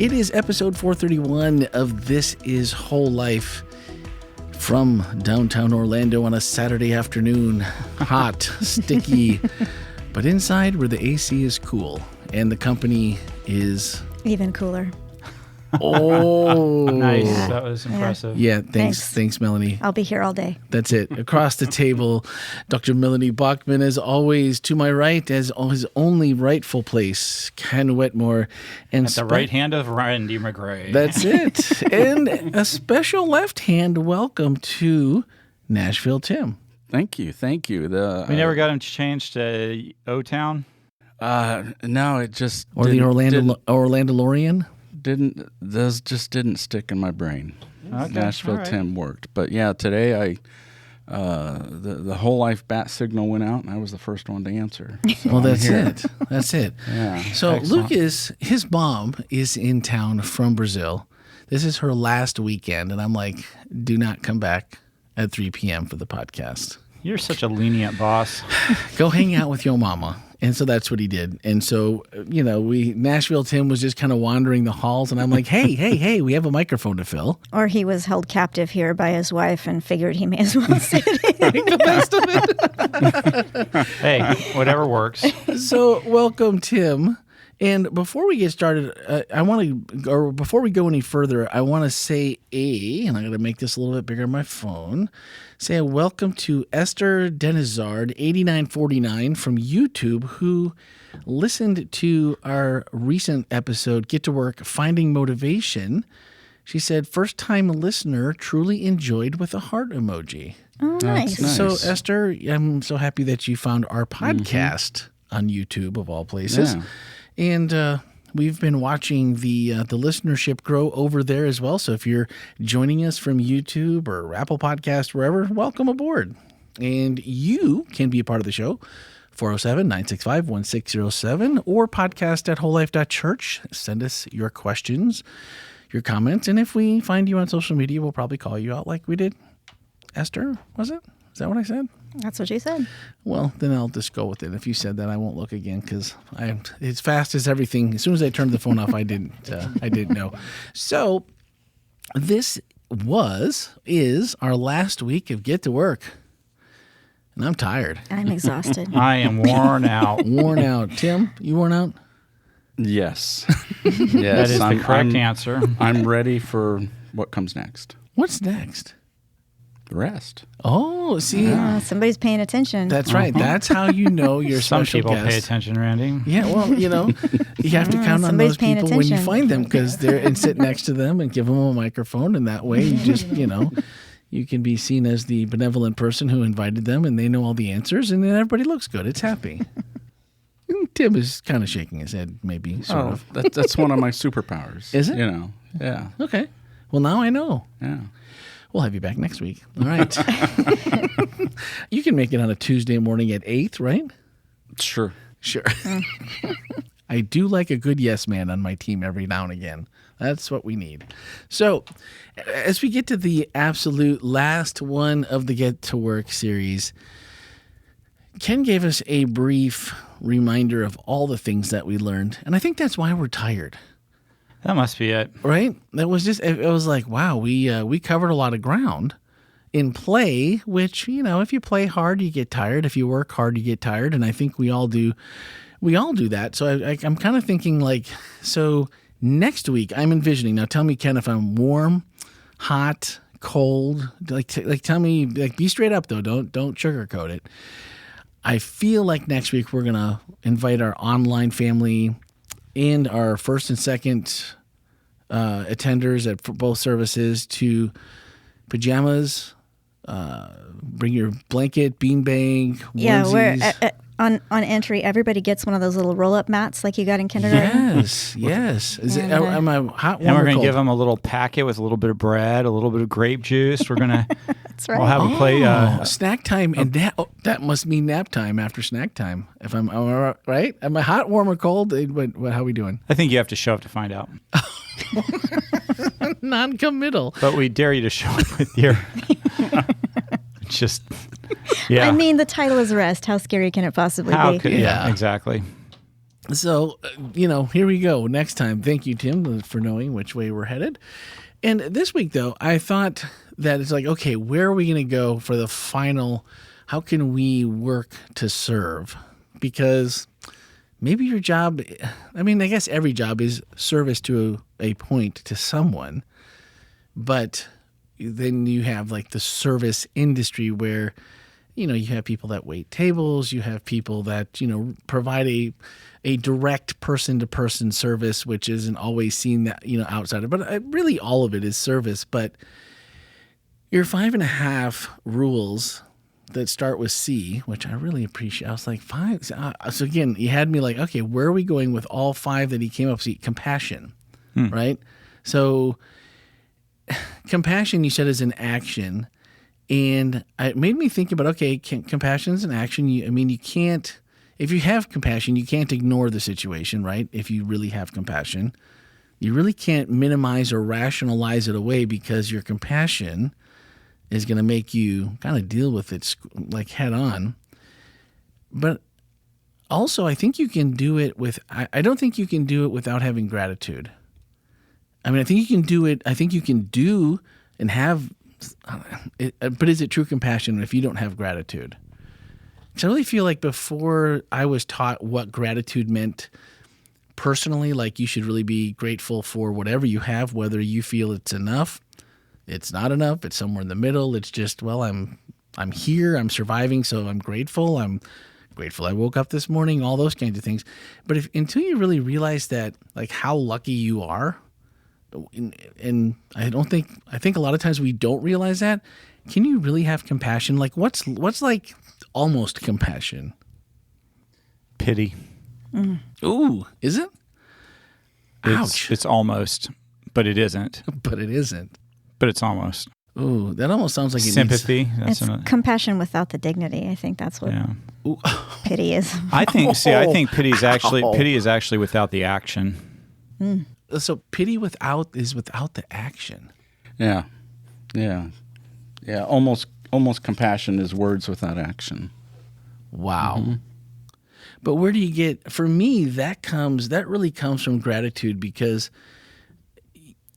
It is episode 431 of This is WholeLife from downtown Orlando on a Saturday afternoon. Hot, sticky, but inside where the AC is cool and the company is even cooler. Oh, nice. That was impressive. Yeah, thanks, Melanie. I'll be here all day. That's it. Across the table, Dr. Melanie Bachman, as always, to my right, as his only rightful place, Ken Wetmore. And at the right hand of Randy McGray. That's it. And a special left hand welcome to Nashville Tim. Thank you. We never got him changed to O-Town? No, it just or the Orlandolorian. Those just didn't stick in my brain. Okay, Nashville right. Tim worked, but yeah, today the WholeLife bat signal went out, and I was the first one to answer. So well, that's it. That's it. Yeah. So Excellent. his mom is in town from Brazil. This is her last weekend, and I'm like, do not come back at 3 p.m. for the podcast. You're such a lenient boss. Go hang out with your mama. And so that's what he did. And so, Nashville Tim was just kind of wandering the halls, and I'm like, hey, we have a microphone to fill. Or he was held captive here by his wife and figured he may as well sit in. Make the best of it. Hey, whatever works. So, welcome, Tim. And before we get started, before we go any further, I want to say and I'm going to make this a little bit bigger on my phone, say a welcome to Esther Denizard, 8949 from YouTube, who listened to our recent episode, Get to Work, Finding Motivation. She said, first time listener, truly enjoyed with a heart emoji. Oh, nice. Nice. So, Esther, I'm so happy that you found our podcast on YouTube, of all places. Yeah. And we've been watching the listenership grow over there as well. So if you're joining us from YouTube or Apple Podcast, wherever, welcome aboard. And you can be a part of the show, 407-965-1607 or podcast at wholelife.church. Send us your questions, your comments. And if we find you on social media, we'll probably call you out like we did. Esther, was it? Is that what I said? That's what you said. Well, then I'll just go with it. If you said that, I won't look again because as fast as everything. As soon as I turned the phone off, I didn't know. So this is our last week of Get to Work, and I'm tired. I'm exhausted. I am worn out. Worn out. Tim, you worn out? Yes. That is the correct answer. I'm ready for what comes next. What's next? The rest. Oh, see, Somebody's paying attention. that's right. That's how you know your Some special people guest. pay attention, Randy. Yeah, well, you have to count on somebody's those paying people when you attention. find them because and sit next to them and give them a microphone, and that way you just, you can be seen as the benevolent person who invited them, and they know all the answers, and then everybody looks good. It's happy. Tim is kind of shaking his head, maybe, sort of. That's one of my superpowers. Is it? Yeah. Okay. Well, now I know. Yeah. We'll have you back next week. All right. You can make it on a Tuesday morning at 8, right? Sure. Sure. I do like a good yes man on my team every now and again. That's what we need. So, as we get to the absolute last one of the Get to Work series, Ken gave us a brief reminder of all the things that we learned, and I think that's why we're tired. That must be it. Right? That was just, it was like, wow, we covered a lot of ground in play, which, if you play hard, you get tired. If you work hard, you get tired. And I think we all do that. So I'm kind of thinking so next week I'm envisioning, now tell me, Ken, if I'm warm, hot, cold, tell me, be straight up though. Don't sugarcoat it. I feel like next week we're going to invite our online family and our first and second attenders at both services to pajamas, bring your blanket, beanbag, onesies. Yeah, where on entry, everybody gets one of those little roll-up mats like you got in kindergarten. Yes. Am I hot, warm, And we're or going to cold? give them a little packet with a little bit of bread, a little bit of grape juice. We're going to That's right. we'll have a play. Snack time, and that must mean nap time after snack time. If am I right? Am I hot, warm, or cold? How are we doing? I think you have to show up to find out. Non-committal. But we dare you to show up with your just, yeah. I mean, the title is Rest. How scary can it possibly How be? could, yeah, exactly. So, here we go. Next time. Thank you, Tim, for knowing which way we're headed. And this week, though, I thought that it's like, okay, where are we going to go for the final? How can we work to serve? Because maybe your job, I mean, I guess every job is service to a point to someone. But then you have like the service industry where, you have people that wait tables, you have people that, provide a direct person-to-person service, which isn't always seen that, outside of, but really all of it is service. But your 5.5 rules that start with C, which I really appreciate. I was like, 5. So again, you had me like, okay, where are we going with all 5 that he came up with? Compassion, right? So compassion, you said, is an action. And it made me think about, okay, compassion is an action. You can't, if you have compassion, you can't ignore the situation, right? If you really have compassion, you really can't minimize or rationalize it away, because your compassion is going to make you kind of deal with it like head on. But also, I think you can do it I don't think you can do it without having gratitude. I think you can do it. I think you can do and have but is it true compassion if you don't have gratitude? So I really feel like before I was taught what gratitude meant personally, like you should really be grateful for whatever you have, whether you feel it's enough, it's not enough, it's somewhere in the middle. It's just, well, I'm here, I'm surviving, so I'm grateful. I'm grateful I woke up this morning, all those kinds of things. But until you really realize that, like how lucky you are, and I think a lot of times we don't realize that. Can you really have compassion? Like what's like almost compassion? Pity. Ooh, is it? Ouch. It's almost, but it isn't. But it isn't. But it's almost. Ooh, that almost sounds like sympathy. It's compassion without the dignity. I think that's what pity is. I think pity is actually without the action. So pity without the action. Yeah. Almost compassion is words without action. Wow. Mm-hmm. But where do you get? For me, that really comes from gratitude, because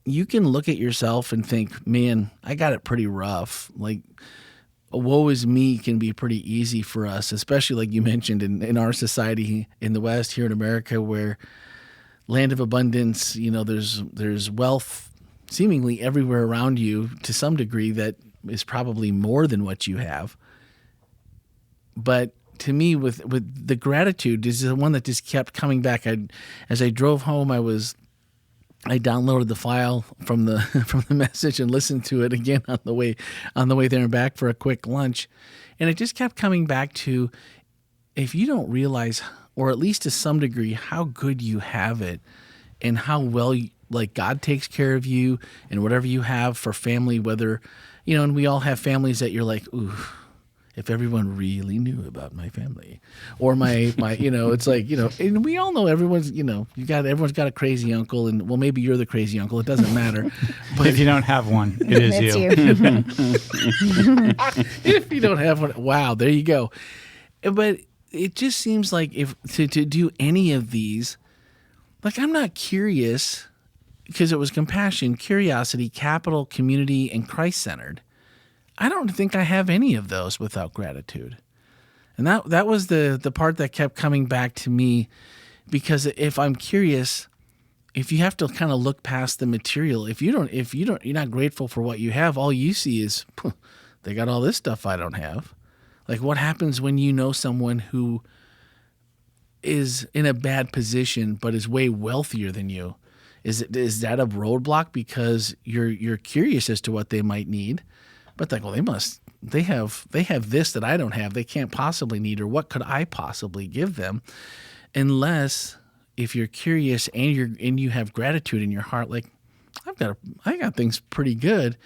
you can look at yourself and think, man, I got it pretty rough. Like, woe is me can be pretty easy for us, especially like you mentioned in our society in the West, here in America, where land of abundance, there's wealth seemingly everywhere around you to some degree that is probably more than what you have. But to me, with the gratitude is the one that just kept coming back. As I drove home, I downloaded the file from the message and listened to it again on the way there and back for a quick lunch, and it just kept coming back to, if you don't realize, or at least to some degree, how good you have it, and how well like God takes care of you, and whatever you have for family, whether and we all have families that you're like, ooh, if everyone really knew about my family, or my it's like, and we all know everyone's got a crazy uncle, and well, maybe you're the crazy uncle. It doesn't matter. But if you don't have one, it is you. If you don't have one, wow, there you go. But it just seems like if to do any of these, like I'm not curious, because it was compassion, curiosity, capital, community, and Christ-centered. I don't think I have any of those without gratitude. And that was the part that kept coming back to me, because if I'm curious, if you have to kind of look past the material, if you're not grateful for what you have, all you see is they got all this stuff I don't have. Like, what happens when you know someone who is in a bad position but is way wealthier than you? Is that a roadblock because you're curious as to what they might need? But like, well, they have this that I don't have. They can't possibly need, or what could I possibly give them? Unless if you're curious and you have gratitude in your heart, like I got things pretty good.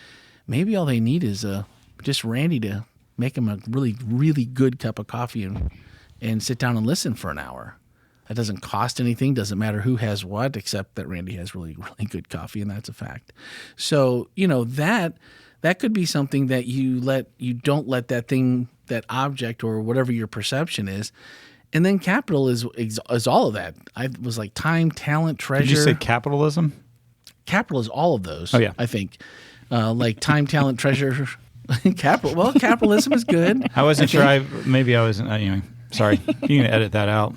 Maybe all they need is just Randy to make them a really, really good cup of coffee and sit down and listen for an hour. That doesn't cost anything. Doesn't matter who has what, except that Randy has really, really good coffee, and that's a fact. So that could be something that you don't let that thing, that object, or whatever your perception is, And then capital is all of that. I was like time, talent, treasure. Did you say capitalism? Capital is all of those. Oh, yeah. I think like time, talent, treasure, capital. Well, capitalism is good. I wasn't sure. Maybe I wasn't. Anyway, sorry. You can edit that out.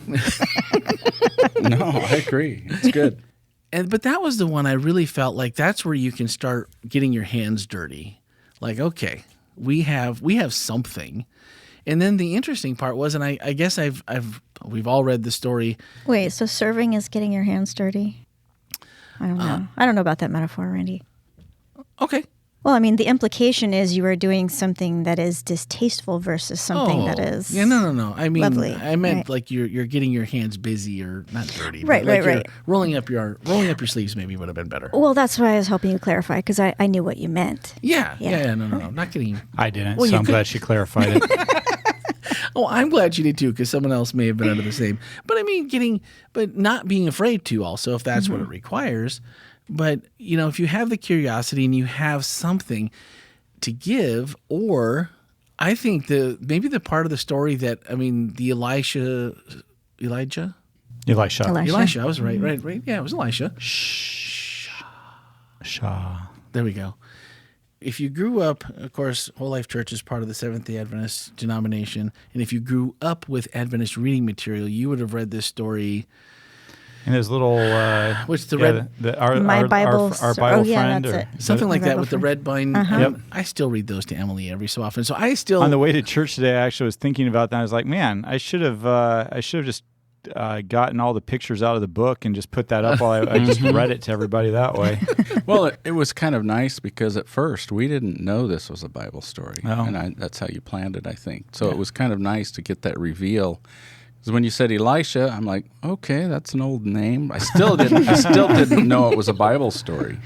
No, I agree. It's good. But that was the one I really felt like that's where you can start getting your hands dirty. Like, okay, we have something. And then the interesting part was, and I guess we've all read the story. Wait, so serving is getting your hands dirty? I don't know. I don't know about that metaphor, Randy. Okay. Well, I mean, the implication is you are doing something that is distasteful versus something that is no. I mean, lovely. I meant Right. like you're getting your hands busy or not dirty. Right, but like right. Rolling up your sleeves maybe would have been better. Well, that's why I was hoping you clarify, because I knew what you meant. Yeah. Yeah. No. Not getting. I didn't, Well, so you I'm could- glad she clarified it. Oh, I'm glad you did too, because someone else may have been under the same. But I mean, but not being afraid to also, if that's what it requires. But if you have the curiosity and you have something to give, or I think maybe the part of the story that the Elijah. Elisha. Elisha. I was right. Yeah, it was Elisha. Shah. There we go. If you grew up, of course, Whole Life Church is part of the Seventh-day Adventist denomination, and if you grew up with Adventist reading material, you would have read this story. And his little, Which the red, our Bible. our Bible yeah, friend, that's or it. is something like that Bible with the friend. red bind. Yep. I still read those to Emily every so often. So I still on the way to church today, I actually was thinking about that. I was like, man, I should have just gotten all the pictures out of the book and just put that up while I just read it to everybody that way. Well, it was kind of nice because at first we didn't know this was a Bible story. Oh. And that's how you planned it, I think. So it was kind of nice to get that reveal. Because when you said Elisha, I'm like, okay, that's an old name. I still didn't know it was a Bible story.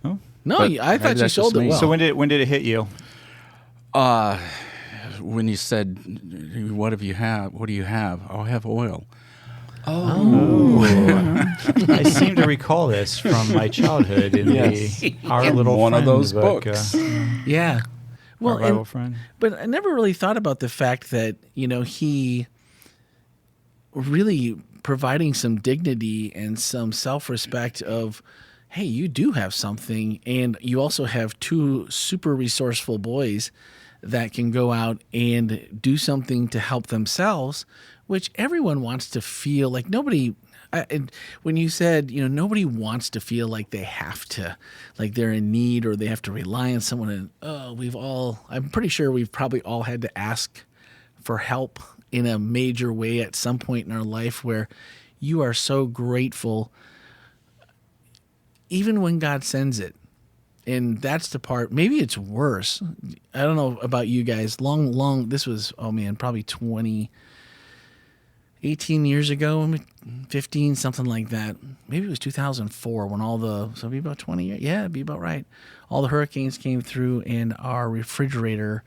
No, But I thought maybe you that's sold just it me. well. So when did it hit you? When you said, what do you have? Oh, I have oil. I seem to recall this from my childhood in Our Little one of Friend those book, books. Yeah. Well, Our Bible Friend. but I never really thought about the fact that, he really providing some dignity and some self-respect of, hey, you do have something, and you also have two super resourceful boys that can go out and do something to help themselves, which everyone wants to feel like nobody. And when you said, nobody wants to feel like they have to, like they're in need or they have to rely on someone. And I'm pretty sure we've probably all had to ask for help in a major way at some point in our life where you are so grateful, even when God sends it. And that's the part, maybe it's worse. I don't know about you guys. This was, probably 18 years ago, 15, something like that. Maybe it was 2004 when so it'd be about 20 years. Yeah, it'd be about right. All the hurricanes came through and our refrigerator,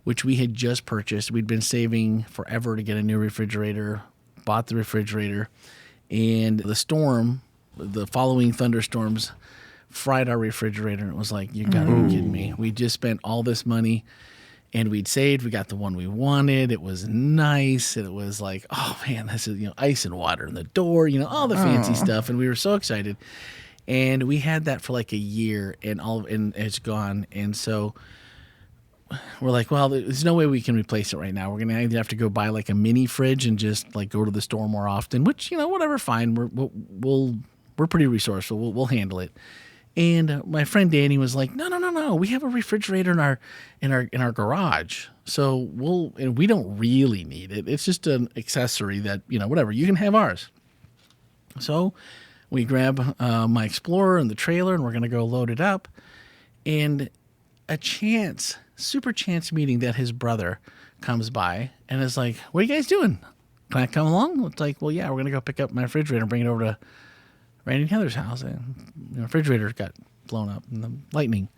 which we had just purchased, we'd been saving forever to get a new refrigerator, bought the refrigerator, and the following thunderstorms fried our refrigerator. And it was like, you gotta be kidding me. We just spent all this money and we'd saved. We got the one we wanted. It was nice. It was like, oh man, this is, ice and water in the door, all the fancy stuff. And we were so excited. And we had that for like a year and it's gone. And so we're like, well, there's no way we can replace it right now. We're going to either have to go buy like a mini fridge and just like go to the store more often, which, whatever, fine. We're pretty resourceful. We'll handle it. And my friend Danny was like, no. We have a refrigerator in our garage. So we don't really need it. It's just an accessory that, whatever, you can have ours. So we grab my Explorer and the trailer and we're going to go load it up. And super chance meeting that his brother comes by and is like, what are you guys doing? Can I come along? It's like, well, yeah, we're going to go pick up my refrigerator and bring it over to Randy and Heather's house. And the refrigerator got blown up in the lightning.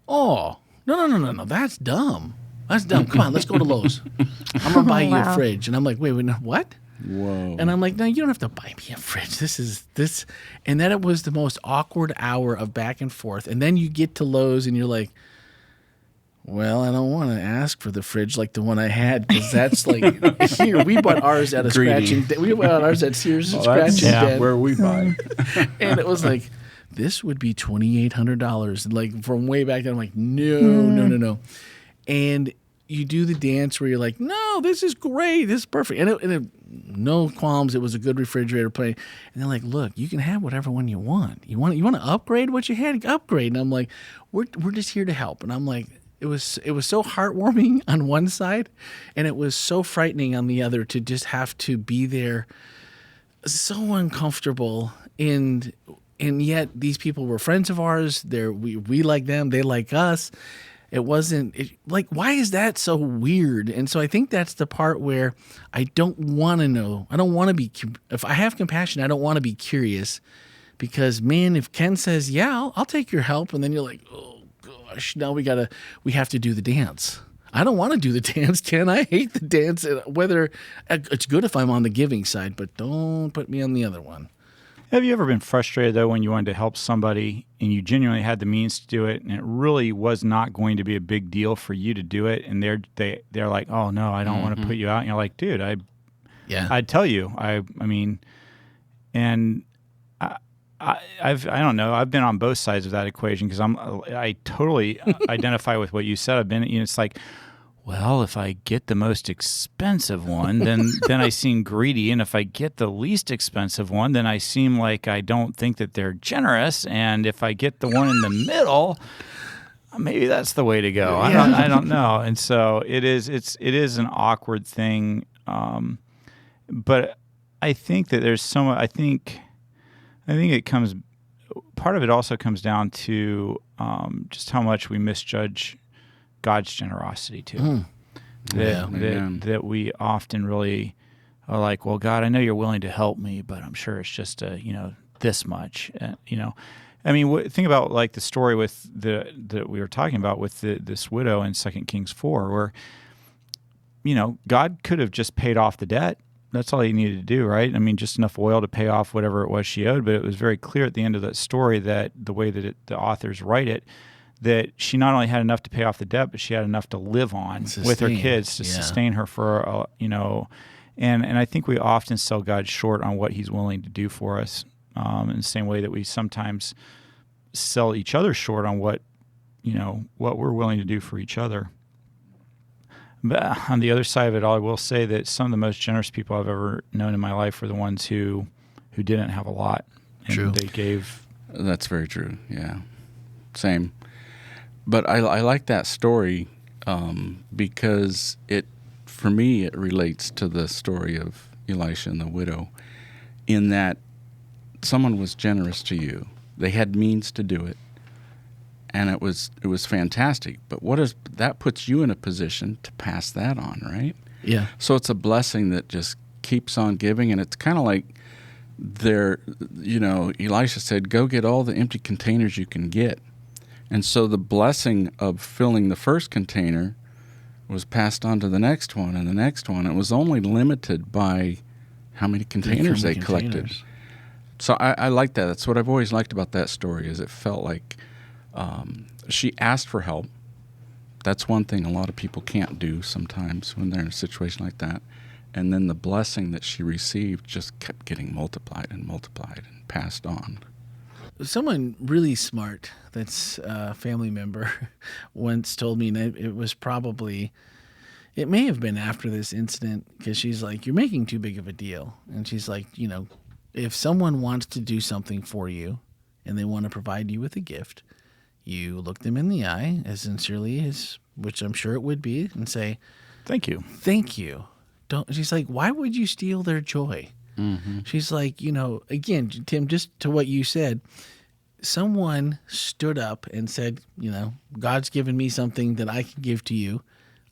Oh, no. That's dumb. Come on, let's go to Lowe's. I'm going to buy you a fridge. And I'm like, wait, no, what? Whoa. And I'm like, no, you don't have to buy me a fridge. This. And then it was the most awkward hour of back and forth. And then you get to Lowe's and you're like, Well, I don't want to ask for the fridge like the one I had because that's like here. We bought ours at a Greedy. scratching. We bought ours at Sears Well, scratching that's den, where we buy. and it was like this would be $2,800. Like from way back then, I'm like, no. And you do the dance where you're like, no, this is great, this is perfect, and no qualms. It was a good refrigerator play, and they're like, look, you can have whatever one you want. You want to upgrade what you had, upgrade. And I'm like, we're just here to help. And I'm like, it was so heartwarming on one side, and it was so frightening on the other to just have to be there, so uncomfortable. And yet these people were friends of ours. We like them, they like us. It wasn't like, why is that so weird? And so I think that's the part where I don't want to know. I don't want to be, if I have compassion, I don't want to be curious, because man, if Ken says, yeah, I'll take your help. And then you're like, oh gosh, now we have to do the dance. I don't want to do the dance, Ken. I hate the dance. Whether it's good if I'm on the giving side, but don't put me on the other one. Have you ever been frustrated, though, when you wanted to help somebody and you genuinely had the means to do it, and it really was not going to be a big deal for you to do it, and they're like, oh, no, I don't want to put you out. And you're like, dude, I'd tell you. I mean, and I don't know. I've been on both sides of that equation because I totally identify with what you said. It's like, well, if I get the most expensive one, then I seem greedy. And if I get the least expensive one, then I seem like I don't think that they're generous. And if I get the one in the middle, maybe that's the way to go. Yeah. I don't know. And so it is an awkward thing. But I think that there's so much, I think part of it also comes down to just how much we misjudge God's generosity too. That we often really are like, well, God, I know you're willing to help me, but I'm sure it's just this much. I mean, think about like the story with that we were talking about with this widow in 2 Kings 4, where God could have just paid off the debt. That's all he needed to do, right? I mean, just enough oil to pay off whatever it was she owed. But it was very clear at the end of that story that the way that the authors write it, that she not only had enough to pay off the debt, but she had enough to live on with her kids to sustain her for, and I think we often sell God short on what he's willing to do for us, in the same way that we sometimes sell each other short on what we're willing to do for each other. But on the other side of it all, I will say that some of the most generous people I've ever known in my life were the ones who didn't have a lot. And True. They gave. That's very true. Yeah. Same. But I like that story because for me, it relates to the story of Elisha and the widow, in that someone was generous to you. They had means to do it, and it was fantastic. But that puts you in a position to pass that on, right? Yeah. So it's a blessing that just keeps on giving, and it's kind of like Elisha said, go get all the empty containers you can get. And so the blessing of filling the first container was passed on to the next one and the next one. It was only limited by how many containers they collected. So I like that. That's what I've always liked about that story, is it felt like she asked for help. That's one thing a lot of people can't do sometimes when they're in a situation like that. And then the blessing that she received just kept getting multiplied and multiplied and passed on. Someone really smart, that's a family member, once told me, and it may have been after this incident, because she's like, you're making too big of a deal. And she's like, if someone wants to do something for you and they want to provide you with a gift, you look them in the eye as sincerely as, which I'm sure it would be, and say, Thank you. Thank you. She's like, why would you steal their joy? Mm-hmm. She's like, again, Tim, just to what you said, someone stood up and said, God's given me something that I can give to you.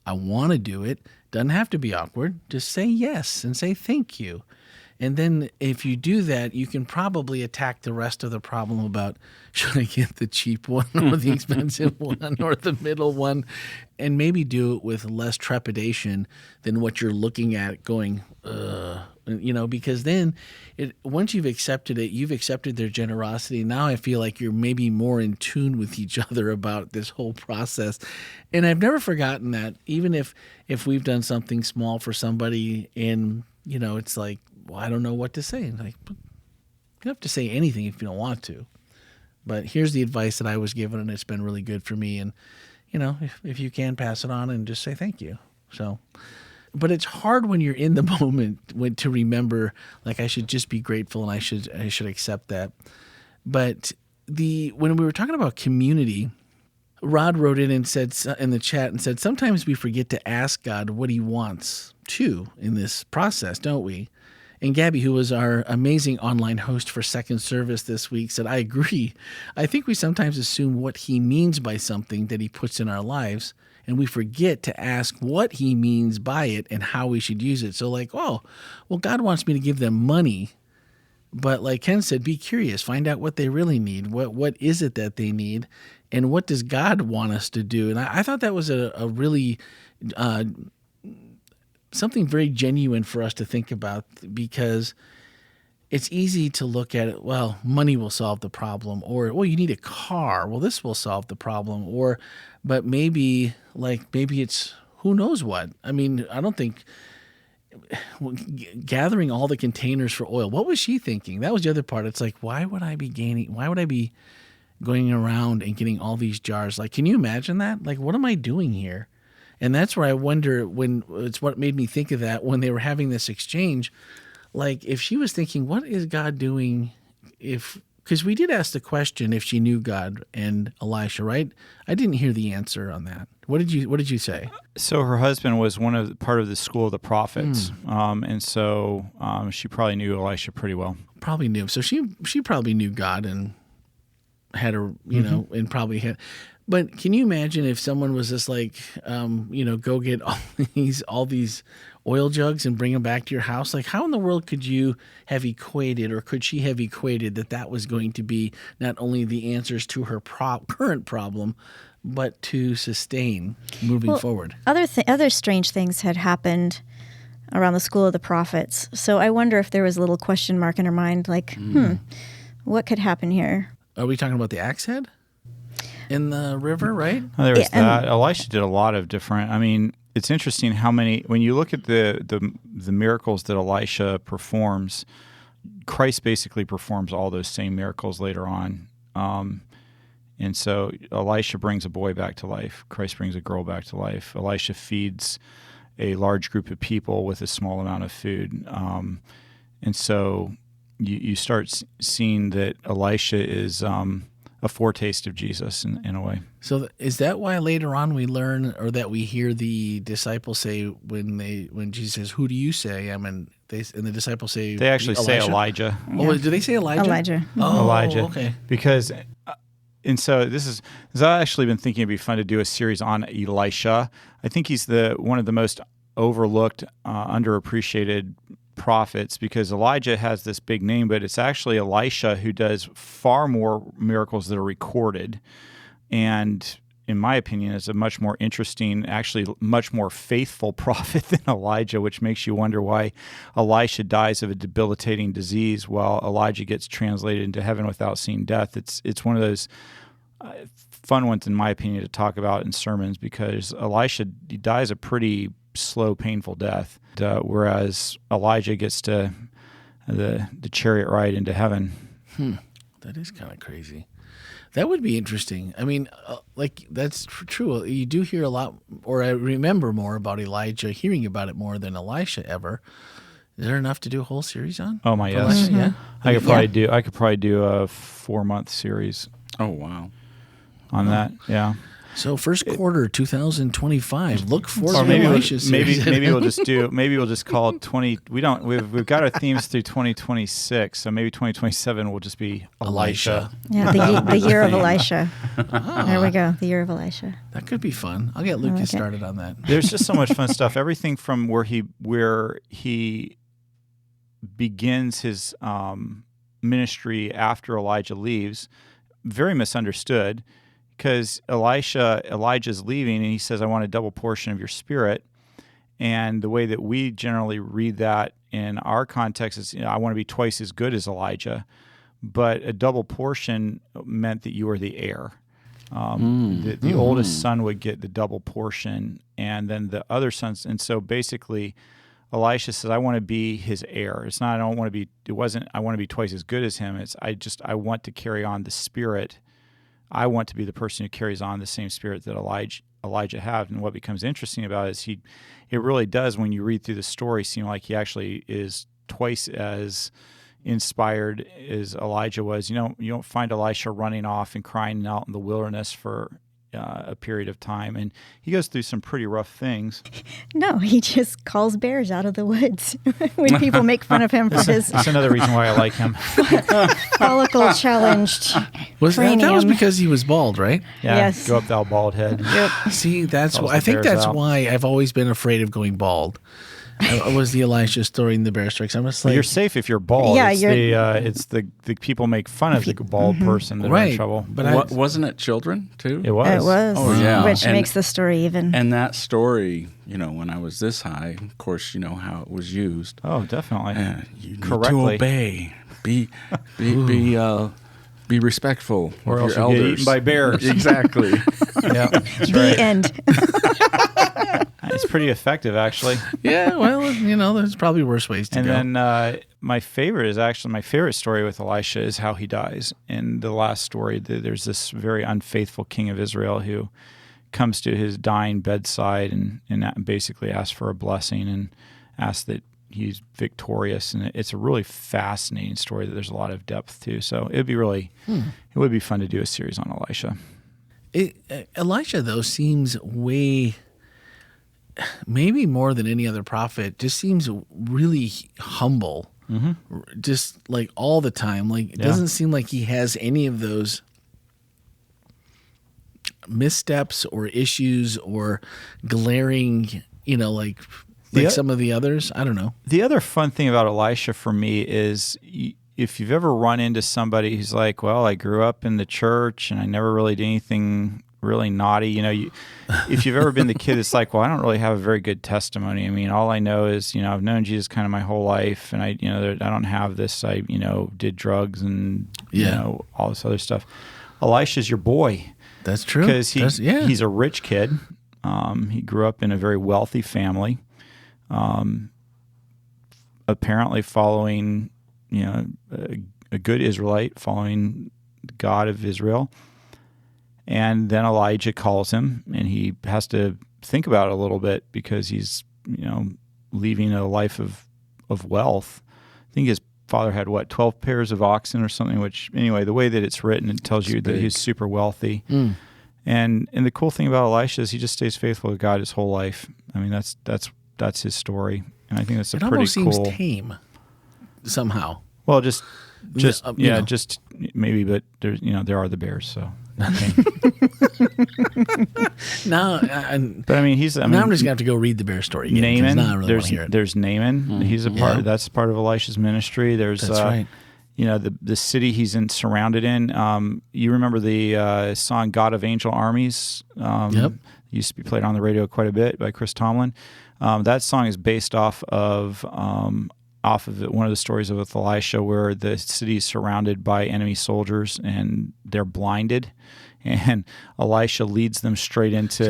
I want to do it. Doesn't have to be awkward. Just say yes and say thank you. And then if you do that, you can probably attack the rest of the problem about should I get the cheap one or the expensive one or the middle one, and maybe do it with less trepidation than what you're looking at going, because then once you've accepted it, you've accepted their generosity. Now I feel like you're maybe more in tune with each other about this whole process. And I've never forgotten that, even if we've done something small for somebody and, it's like, well, I don't know what to say. Like, you don't have to say anything if you don't want to. But here's the advice that I was given, and it's been really good for me. And, if you can, pass it on and just say thank you. So, but it's hard when you're in the moment to remember, like, I should just be grateful and I should accept that. But when we were talking about community, Rod wrote in and said in the chat and said, sometimes we forget to ask God what he wants too in this process, don't we? And Gabby, who was our amazing online host for Second Service this week, said, I agree. I think we sometimes assume what he means by something that he puts in our lives, and we forget to ask what he means by it and how we should use it. So like, well, God wants me to give them money. But like Ken said, be curious, find out what they really need. What is it that they need? And what does God want us to do? And I thought that was a really something very genuine for us to think about, because it's easy to look at it, well, money will solve the problem, or, well, you need a car, well, this will solve the problem, but maybe it's who knows what. I mean, I don't think gathering all the containers for oil, what was she thinking? That was the other part. It's like, why would I be going around and getting all these jars? Like, can you imagine that? Like, what am I doing here? And that's where I wonder, it's what made me think of that when they were having this exchange. Like, if she was thinking, what is God doing? Because we did ask the question if she knew God and Elisha, right? I didn't hear the answer on that. What did you say? So her husband was part of the school of the prophets, and so she probably knew Elisha pretty well. Probably knew. So she probably knew God and had and probably had. But can you imagine if someone was just like, go get all these oil jugs and bring them back to your house? Like, how in the world could you have equated, or could she have equated that was going to be not only the answers to her current problem, but to sustain moving forward? Other strange things had happened around the school of the prophets. So I wonder if there was a little question mark in her mind, like, what could happen here? Are we talking about the axe head in the river, right? Oh, there was that. Elisha did a lot of different. I mean, it's interesting how many. When you look at the miracles that Elisha performs, Christ basically performs all those same miracles later on. And so Elisha brings a boy back to life. Christ brings a girl back to life. Elisha feeds a large group of people with a small amount of food. And so you start seeing that Elisha is a foretaste of Jesus in a way. So is that why later on we learn, or that we hear the disciples say when Jesus says, "Who do you say I am?" and the disciples say, they actually Elisha? say Elijah. Yeah. Oh, do they say Elijah? Elijah. Oh, Elijah. Okay. Because, and so I've actually been thinking it'd be fun to do a series on Elisha. I think he's one of the most overlooked, underappreciated prophets, because Elijah has this big name, but it's actually Elisha who does far more miracles that are recorded, and in my opinion is a much more interesting, actually much more faithful prophet than Elijah, which makes you wonder why Elisha dies of a debilitating disease while Elijah gets translated into heaven without seeing death. It's one of those fun ones, in my opinion, to talk about in sermons, because Elisha dies a pretty slow, painful death, whereas Elijah gets to the chariot ride into heaven. That is kind of crazy. That would be interesting. I mean, that's true. You do hear a lot, or I remember more about Elijah, hearing about it more than Elisha ever. Is there enough to do a whole series on? Oh my, yes. Elisha? Yeah. I could probably do a 4-month series. Oh wow. On that, yeah. So first quarter 2025. Look forward Or to maybe Elisha series. maybe we'll just call it 20. We've got our themes through 2026, so maybe 2027 will just be Elisha. Yeah, the year of Elisha. There we go. The year of Elisha. That could be fun. I'll get Lucas started on that. There's just so much fun stuff. Everything from where he begins his ministry after Elijah leaves, very misunderstood, because Elijah's leaving, and he says, "I want a double portion of your spirit." And the way that we generally read that in our context is, I want to be twice as good as Elijah. But a double portion meant that you were the heir. The oldest son would get the double portion, and then the other sons. And so basically, Elisha says, "I want to be his heir." It's not, I don't want to be. It wasn't, I want to be twice as good as him. It's, I want to carry on the spirit. I want to be the person who carries on the same spirit that Elijah had. And what becomes interesting about it is it really does, when you read through the story, seem like he actually is twice as inspired as Elijah was. You don't find Elisha running off and crying out in the wilderness for a period of time, and he goes through some pretty rough things. No, he just calls bears out of the woods when people make fun of him for his That's another reason why I like him. follicle challenged That was cranium. because he was bald, right? Yeah, Yes. go up thou bald head. Yep. See, that's Calls why, I the think bears that's out. why I've always been afraid of going bald. Was the Elisha story in the bear strikes? I'm just But like, you're safe if you're bald. Yeah, it's the people make fun of the bald person that are in right? trouble. But Wasn't it children too? It was. It was, Oh, yeah. which And- makes the story even. And that story, when I was this high, of course, you know how it was used. Oh, definitely. You need Correctly. to obey. Be respectful Or of else your you'll get elders. eaten by bears. Exactly. Yeah, that's The right. end. It's pretty effective, actually. yeah, well, there's probably worse ways to And go. then my favorite story with Elisha is how he dies. In the last story, there's this very unfaithful king of Israel who comes to his dying bedside and basically asks for a blessing and asks that he's victorious. And it's a really fascinating story that there's a lot of depth to. So it would be fun to do a series on Elisha. Elisha, though, seems way, maybe more than any other prophet, just seems really humble. Just like all the time. Like, it doesn't seem like he has any of those missteps or issues or glaring, like some of the others. I don't know. The other fun thing about Elisha for me is if you've ever run into somebody who's like, well, I grew up in the church and I never really did anything really naughty. If you've ever been the kid that's like, well, I don't really have a very good testimony. I mean, all I know is, I've known Jesus kind of my whole life, and I don't have this. I, did drugs and, all this other stuff. Elisha's your boy. That's true. Because he's a rich kid. He grew up in a very wealthy family. Apparently following, a good Israelite, following the God of Israel. And then Elijah calls him, and he has to think about it a little bit because he's, leaving a life of wealth. I think his father had 12 pairs of oxen or something, which anyway, the way that it's written, it tells you that he's super wealthy. And the cool thing about Elisha is he just stays faithful to God his whole life. I mean, that's his story. And I think that's a pretty almost cool. seems tame somehow. Well, just you know. just maybe, but there's there are the bears, so. Okay. No, But I mean, now I'm just gonna have to go read the bear story again. 'Cause Naaman. now I really want to hear it. There's Naaman. He's a part. Yeah. That's part of Elisha's ministry. There's That's right. the city he's surrounded in. You remember the song "God of Angel Armies"? Yep. Used to be played on the radio quite a bit by Chris Tomlin. That song is based off of one of the stories of Elisha, where the city is surrounded by enemy soldiers and they're blinded, and Elisha leads them straight into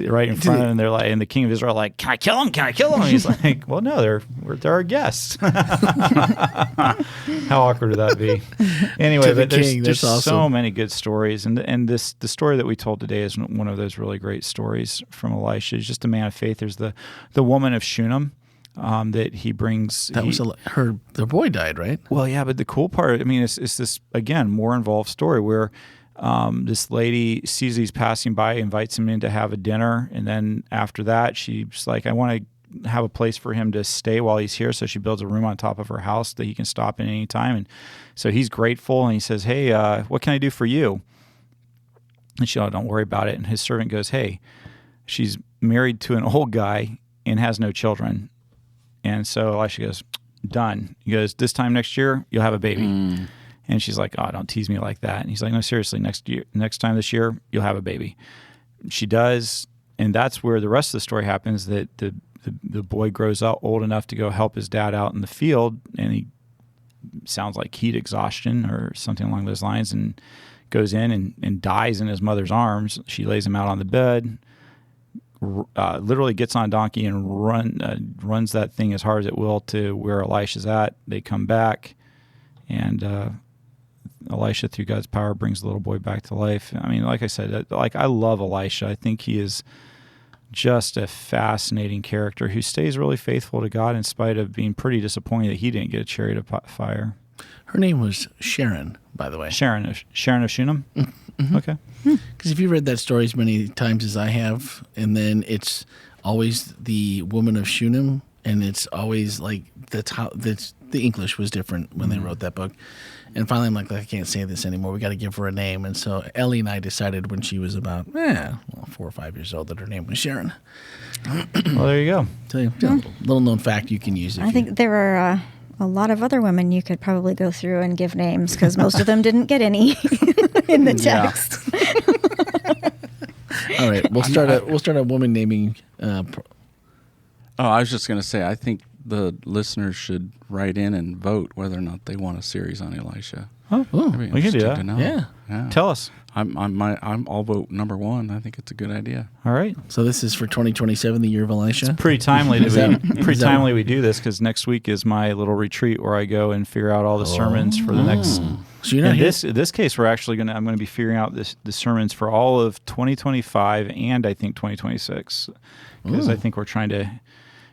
right in front of them. They're like, and the king of Israel are like, "Can I kill him? Can I kill him?" And he's like, "Well, no, they're our guests." How awkward would that be? Anyway, To the but there's king, that's so awesome. many good stories, and the story that we told today is one of those really great stories from Elisha. He's just a man of faith. There's the woman of Shunem. That he brings. Their boy died, right? Well, yeah, but the cool part, I mean, it's this, again, more involved story where this lady sees he's passing by, invites him in to have a dinner, and then after that, she's like, I want to have a place for him to stay while he's here, so she builds a room on top of her house that he can stop in any time, and so he's grateful, and he says, hey, what can I do for you? And she, don't worry about it, and his servant goes, hey, she's married to an old guy and has no children. And so Elisha goes, done. He goes, this time next year, you'll have a baby. And she's like, oh, don't tease me like that. And he's like, no, seriously, next time this year, you'll have a baby. She does. And that's where the rest of the story happens, that the boy grows up old enough to go help his dad out in the field. And he sounds like heat exhaustion or something along those lines, and goes in and dies in his mother's arms. She lays him out on the bed, literally gets on a donkey and runs that thing as hard as it will to where Elisha's at. They come back, and Elisha, through God's power, brings the little boy back to life. I mean, like I said, I love Elisha. I think he is just a fascinating character who stays really faithful to God in spite of being pretty disappointed that he didn't get a chariot of fire. Her name was Sharon, by the way. Sharon of Shunem? Mm-hmm. Okay. Because if you read that story as many times as I have, and then it's always the woman of Shunem, and it's always like the English was different when they wrote that book. And finally, I'm like, I can't say this anymore. We got to give her a name. And so Ellie and I decided when she was about 4 or 5 years old that her name was Sharon. Well, there you go. So, little known fact you can use. I think there are a lot of other women you could probably go through and give names, because most of them didn't get any in the text. All right, we'll start a woman naming. I was just going to say, I think the listeners should write in and vote whether or not they want a series on Elisha. Oh, we can do that. To know. Yeah. Tell us. I'll vote number 1. I think it's a good idea. All right. So this is for 2027, the year of Elisha. It's pretty timely we do this, because next week is my little retreat where I go and figure out all the sermons for the next. So you're not in this case, I'm going to be figuring out the sermons for all of 2025 and I think 2026, because I think we're trying to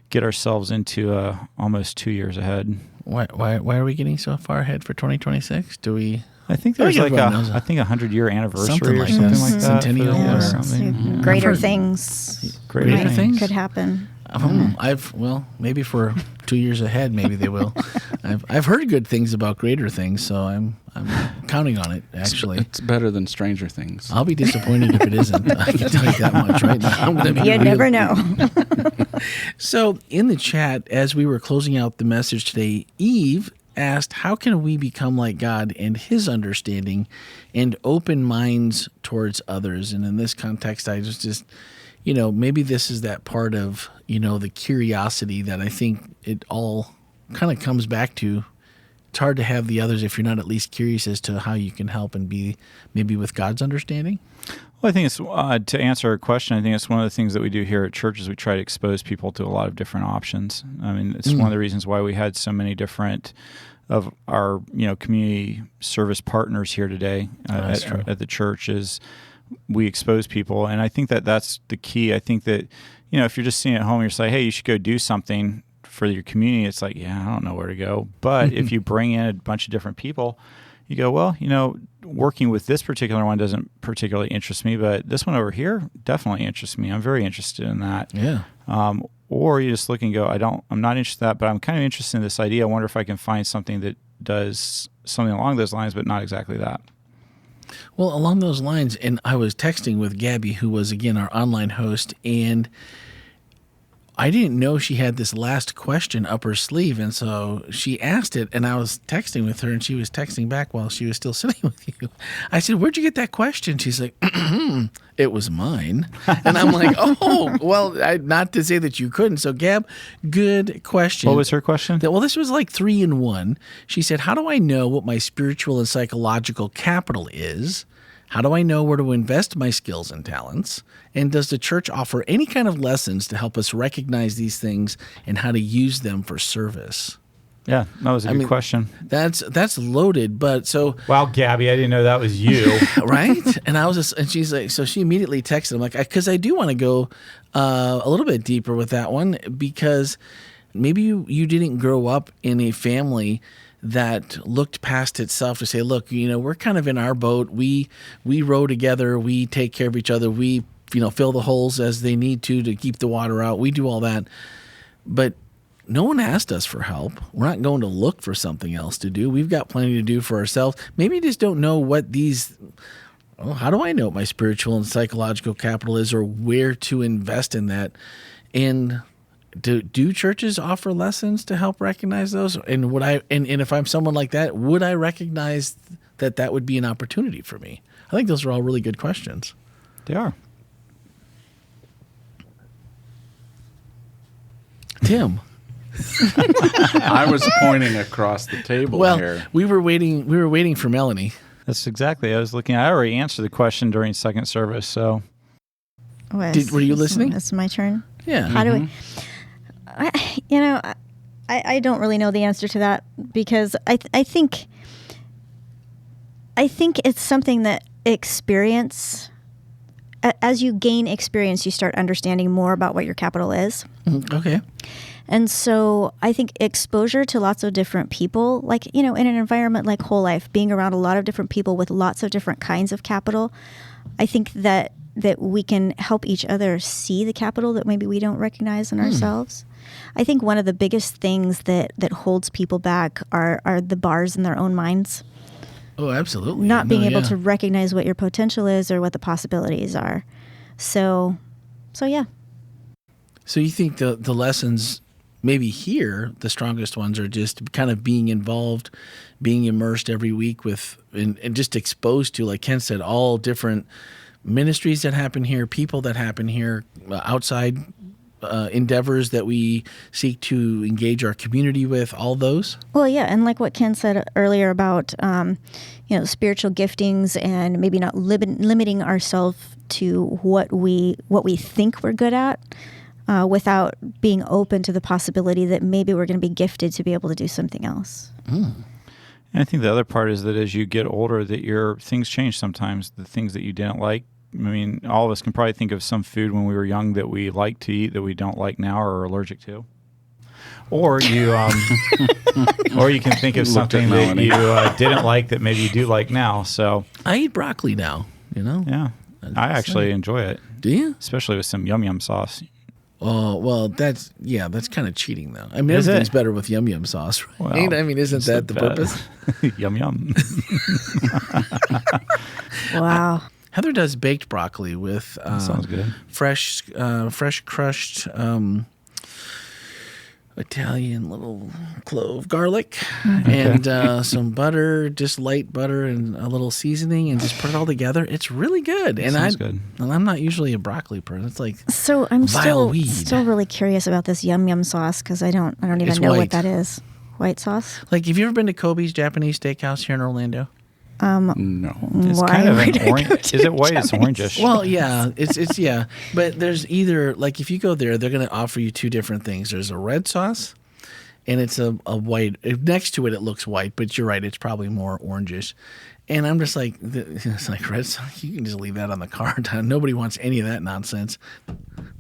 get ourselves into almost 2 years ahead. Why are we getting so far ahead for 2026? Do we? I think there's a 100-year anniversary Something or like something that. like that. Centennial Yeah, or something. Greater things could happen. Maybe for 2 years ahead, maybe they will. I've heard good things about greater things, so I'm counting on it. Actually, it's better than Stranger Things. I'll be disappointed if it isn't. I can tell you that much right now. You never know. So in the chat, as we were closing out the message today, Eve asked, how can we become like God and his understanding and open minds towards others? And in this context, I just maybe this is that part of, the curiosity that I think it all kind of comes back to. It's hard to have the others if you're not at least curious as to how you can help and be maybe with God's understanding. Well, I think it's to answer a question. I think it's one of the things that we do here at church is we try to expose people to a lot of different options. I mean, it's one of the reasons why we had so many different of our community service partners here today at the church. Is we expose people, and I think that that's the key. I think that if you're just sitting at home, you're saying, hey, you should go do something for your community. It's like, yeah, I don't know where to go. But if you bring in a bunch of different people, you go, well, working with this particular one doesn't particularly interest me, but this one over here definitely interests me. I'm very interested in that. Yeah. Or you just look and go, I'm not interested in that, but I'm kind of interested in this idea. I wonder if I can find something that does something along those lines, but not exactly that. Well, along those lines, and I was texting with Gabby, who was, again, our online host, and I didn't know she had this last question up her sleeve, and so she asked it, and I was texting with her, and she was texting back while she was still sitting with you. I said, where'd you get that question? She's like, it was mine. And I'm like, oh, well, not to say that you couldn't. So, Gab, good question. What was her question? Well, this was like 3 in 1. She said, how do I know what my spiritual and psychological capital is? How do I know where to invest my skills and talents? And does the church offer any kind of lessons to help us recognize these things and how to use them for service? Yeah, that was a good question. That's loaded, but so wow, Gabby, I didn't know that was you. Right? And I was just, and she's like, so she immediately texted. I'm like, because I do want to go a little bit deeper with that one, because maybe you didn't grow up in a family that looked past itself to say, look, we're kind of in our boat. We row together. We take care of each other. We, fill the holes as they need to keep the water out. We do all that. But no one asked us for help. We're not going to look for something else to do. We've got plenty to do for ourselves. Maybe you just don't know what how do I know what my spiritual and psychological capital is, or where to invest in that? And Do churches offer lessons to help recognize those? And would I and if I'm someone like that, would I recognize that would be an opportunity for me? I think those are all really good questions. They are. Tim. I was pointing across the table Well, here. we were waiting for Melanie. That's exactly. I was looking. I already answered the question during second service. So Were you listening? It's my turn. Yeah. How do I don't really know the answer to that, because I think it's something that experience, as you gain experience, you start understanding more about what your capital is. Okay. And so I think exposure to lots of different people, like, in an environment like WholeLife, being around a lot of different people with lots of different kinds of capital, I think that we can help each other see the capital that maybe we don't recognize in ourselves. I think one of the biggest things that holds people back are the bars in their own minds. Oh, absolutely. Not being able yeah. to recognize what your potential is or what the possibilities are. So yeah. So you think the lessons maybe here, the strongest ones are just kind of being involved, being immersed every week with, and just exposed to, like Ken said, all different ministries that happen here, people that happen here, outside endeavors that we seek to engage our community with, all those? Well, yeah, and like what Ken said earlier about spiritual giftings, and maybe not limiting ourselves to what we think we're good at, without being open to the possibility that maybe we're going to be gifted to be able to do something else. And I think the other part is that as you get older, that your things change sometimes. The things that you didn't like. I mean, all of us can probably think of some food when we were young that we liked to eat that we don't like now or are allergic to. Or you, or you can think of something that you didn't like that maybe you do like now. So I eat broccoli now, Yeah, I actually enjoy it. Do you? Especially with some yum yum sauce. Oh, well, that's kind of cheating, though. I mean, Is everything's it? better with yum yum sauce, right? Well, I mean, isn't that the purpose? Yum yum. Wow. Heather does baked broccoli with Sounds good. fresh crushed Italian little clove garlic and some butter, just light butter and a little seasoning, and just put it all together. It's really good. And Sounds good. And I'm not usually a broccoli person. It's like So I'm vile weed. still really curious about this yum yum sauce, because I don't even It's know white. what that is. White sauce? Like, have you ever been to Kobe's Japanese Steakhouse here in Orlando? No. It's Why kind of would an I orange. go to Is it white? It's Japanese? orangish. Well, yeah, it's yeah. But there's either, like, if you go there, they're going to offer you two different things. There's a red sauce, and it's a white. Next to it, it looks white, but you're right, it's probably more orangish. And I'm just like, it's like red sauce. You can just leave that on the card. Nobody wants any of that nonsense.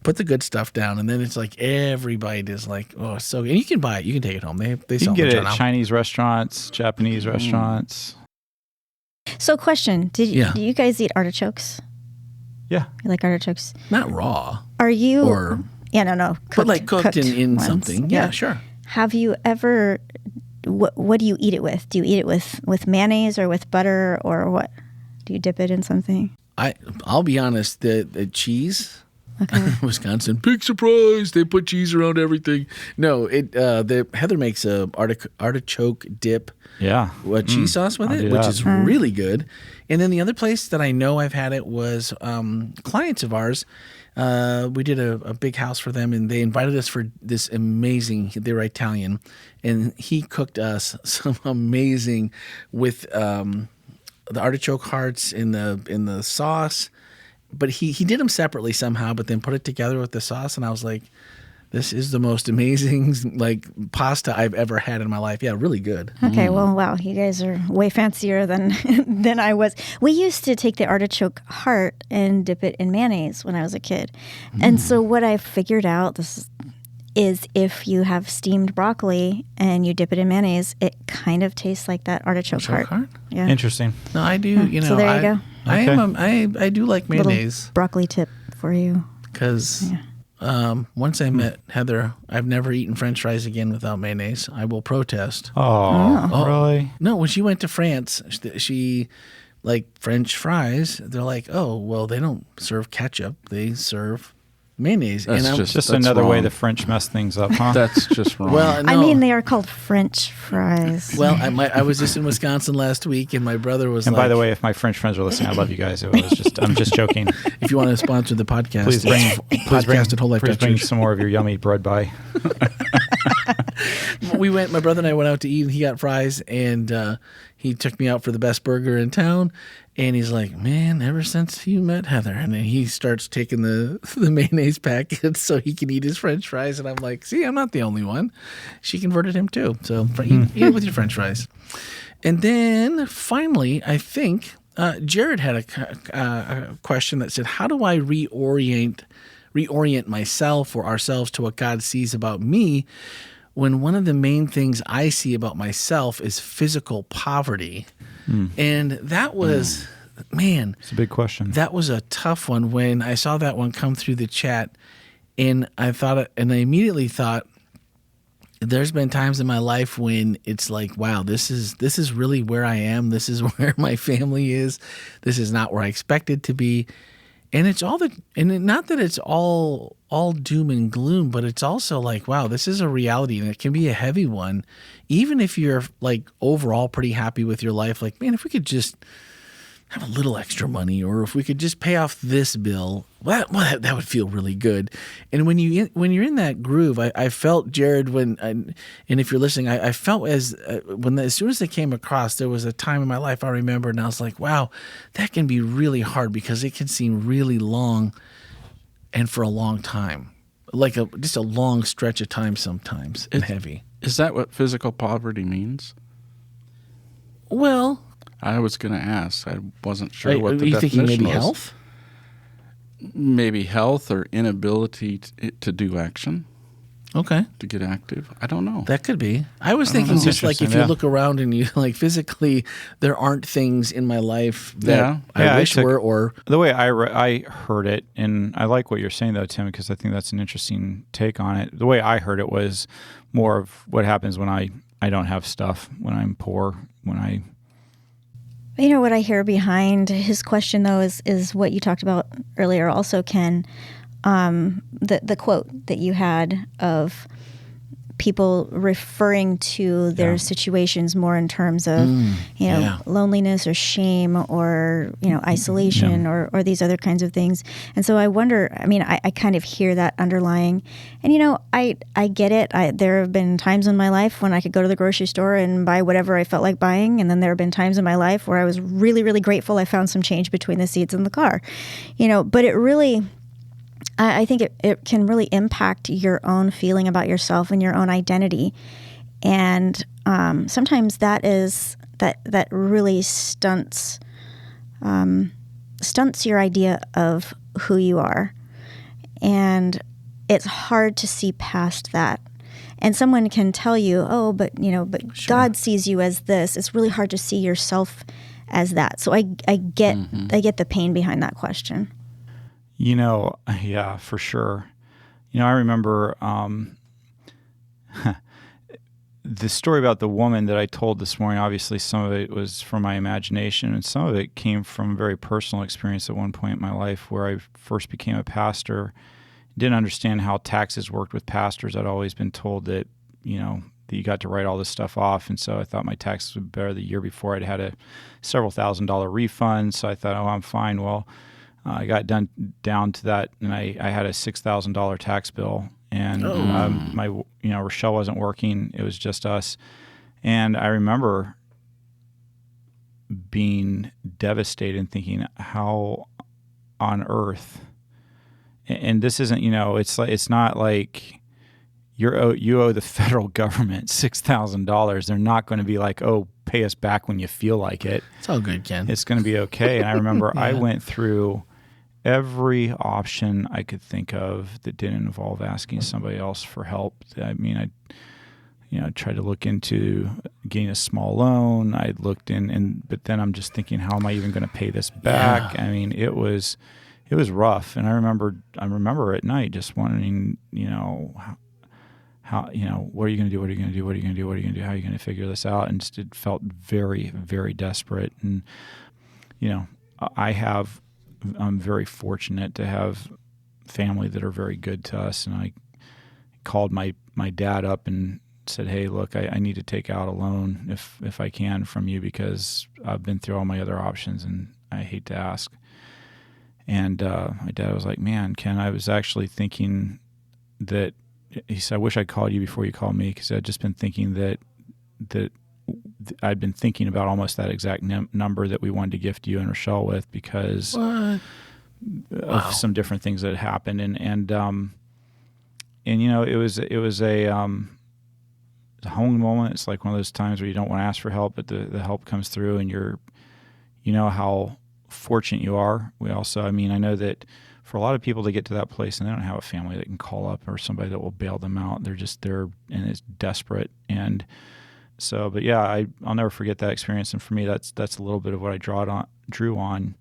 Put the good stuff down, and then it's like every bite is like, oh, it's so good. And you can buy it. You can take it home. They you sell can get them it at now. Chinese restaurants, Japanese restaurants. So question, do Yeah. you guys eat artichokes? Yeah. You like artichokes? Not raw, Are you... or Yeah, no. but like cooked in ones. something. Yeah, sure. Have you ever... What do you eat it with? Do you eat it with mayonnaise or with butter, or what? Do you dip it in something? I'll be honest. The cheese. Okay. Wisconsin, big surprise! They put cheese around everything. No, Heather makes a artichoke dip, Yeah. cheese sauce with I'll it, do which that. is really good. And then the other place that I know I've had it was clients of ours. We did a big house for them, and they invited us for this amazing. They were Italian, and he cooked us some amazing with the artichoke hearts in the sauce. But he did them separately somehow, but then put it together with the sauce, and I was like, this is the most amazing like pasta I've ever had in my life. Yeah, really good. Okay, well, wow, you guys are way fancier than than I was. We used to take the artichoke heart and dip it in mayonnaise when I was a kid. And so what I figured out is if you have steamed broccoli and you dip it in mayonnaise, it kind of tastes like that artichoke heart. Yeah. Interesting. No, I do. So there you go. I do like Little mayonnaise broccoli tip for you. because once I met Heather, I've never eaten French fries again without mayonnaise. I will protest. Oh, really? No, when she went to France, she like French fries. They're like, oh, well, they don't serve ketchup. They serve mayonnaise. That's and Just that's another way wrong. the French mess things up, huh? That's just wrong. well, no. I mean, they are called French fries. Well, I was just in Wisconsin last week, and my brother was And like, by the way, if my French friends are listening, I love you guys. I'm just joking. if you want to sponsor the podcast, Please bring, it's podcast at please bring WholeLife.church. some more of your yummy bread by. My brother and I went out to eat, and he got fries, and he took me out for the best burger in town. And he's like, man, ever since you met Heather. And then he starts taking the mayonnaise packets so he can eat his French fries. And I'm like, see, I'm not the only one. She converted him too. So eat it with your French fries. And then finally, I think Jared had a question that said, how do I reorient myself or ourselves to what God sees about me when one of the main things I see about myself is physical poverty? And that was, man, It's a big question. that was a tough one when I saw that one come through the chat. And I immediately thought, there's been times in my life when it's like, wow, this is really where I am. This is where my family is. This is not where I expected to be. And it's not that it's all doom and gloom, but it's also like, wow, this is a reality, and it can be a heavy one. Even if you're like overall pretty happy with your life, like, man, if we could just have a little extra money, or if we could just pay off this bill, that would feel really good. And when you're in that groove, I felt, Jared, and if you're listening, I felt as soon as they came across, there was a time in my life I remember, and I was like, wow, that can be really hard because it can seem really long, and for a long time, like just a long stretch of time sometimes, and heavy. Is that what physical poverty means? Well, I was going to ask. I wasn't sure what the are you definition thinking maybe was. health? Maybe health or inability to do action, Okay. to get active. I don't know. That could be. I was thinking That's just like if interesting, you yeah. look around and you like physically, there aren't things in my life that Yeah. I Yeah, I wish took- were, or The way I heard it, and I like what you're saying though, Tim, because I think that's an interesting take on it. The way I heard it was more of what happens when I don't have stuff, when I'm poor, when I You know what I hear behind his question, though, is what you talked about earlier also, Ken. The quote that you had of people referring to their situations more in terms of, yeah. loneliness or shame or, isolation or these other kinds of things. And so I wonder, I kind of hear that underlying. And, I get it. There have been times in my life when I could go to the grocery store and buy whatever I felt like buying. And then there have been times in my life where I was really, really grateful I found some change between the seats in the car. But it really... I think it can really impact your own feeling about yourself and your own identity, and sometimes that really stunts your idea of who you are, and it's hard to see past that. And someone can tell you, "Oh, but Sure. God sees you as this." It's really hard to see yourself as that. So I get the pain behind that question. Yeah, for sure. I remember the story about the woman that I told this morning. Obviously, some of it was from my imagination, and some of it came from a very personal experience at one point in my life where I first became a pastor. Didn't understand how taxes worked with pastors. I'd always been told that, that you got to write all this stuff off, and so I thought my taxes would be better. The year before, I'd had a several $1,000 refund, so I thought, oh, I'm fine. Well, I got down to that, and I had a $6,000 tax bill, and my Rochelle wasn't working. It was just us, and I remember being devastated and thinking, how on earth? And this isn't, it's not like you owe the federal government $6,000. They're not going to be like, oh, pay us back when you feel like it. It's all good, Ken. It's going to be okay. And I remember I went through every option I could think of that didn't involve asking somebody else for help. I mean, I tried to look into getting a small loan. I looked but then I'm just thinking, how am I even going to pay this back? Yeah. I mean, it was rough. And I remember at night just wondering, how, what are you going to do? What are you going to do? What are you going to do? What are you going to do? How are you going to figure this out? And just, it felt very, very desperate. And, I'm very fortunate to have family that are very good to us. And I called my dad up and said, "Hey, look, I need to take out a loan if I can from you, because I've been through all my other options and I hate to ask." And my dad was like, "Man, Ken, I was actually thinking that," he said, "I wish I called you before you called me, because I'd just been thinking that I'd been thinking about almost that exact number that we wanted to gift you and Rochelle with, because What? of some different things that had happened." And you know, it was a home moment. It's like one of those times where you don't want to ask for help, but the help comes through, and you know how fortunate you are. I know that for a lot of people to get to that place and they don't have a family that can call up or somebody that will bail them out. They're and it's desperate. And so, but yeah, I'll never forget that experience. And for me, that's a little bit of what I drew on